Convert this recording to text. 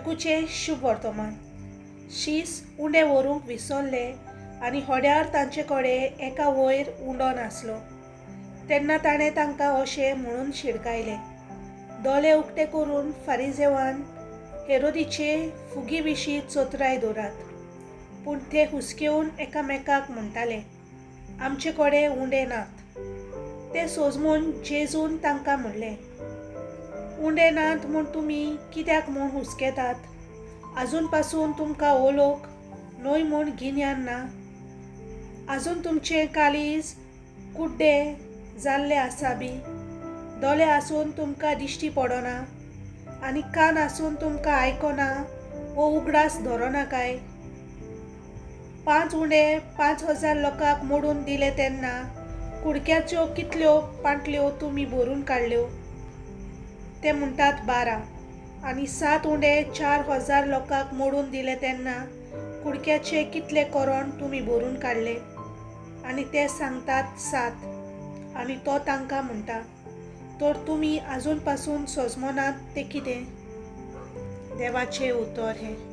हरकुचे शुभ वर्तमान. शीस उंडे व्हरूंक विसरले आनी होड्यार तांचे कडेन एका वयर उंडो नासलो. तेन्ना ताणें तांकां अशें म्हणून शिडकायलें, दोळे उक्ते करून फारिजेवान हेरोदीचे फुगी विशीं चोत्राय दवरात. पूण ते हुसकेवन एकामेकाक म्हणटाले, आमचे कडेन उंडे नात. ते सोजमून जेजून तांकां म्हणलें, उंडे नात म्हूण तुमी कित्याक म्हूण हुसकेतात? आजून पासून तुमकां हो लोक न्हय म्हूण गिन्यान ना? आजून तुमचें काळीज कुड्डें जाल्लें आसा बी? दोळे आसून तुमकां दिश्टी पडना आनी कान आसून तुमकां आयकना वो उगडास धरना काय? 5 उंडे 5,000 लोकांक मोडून दिले तेन्ना कुडक्याच्यो कितल्यो पांटल्यो तुमी भरून काडल्यो? ते म्हणटात 12. आनी 7 उंडे 4,000 लोकांक मोडून दिले तेन्ना कुडक्याचे कितले कोरोण तुमी भरून काडले? आनी ते सांगतात 7. आनी तो तांकां म्हणटा, तर तुमी आजून पासून सोजमनात तें कितें? देवाचें उतर हें.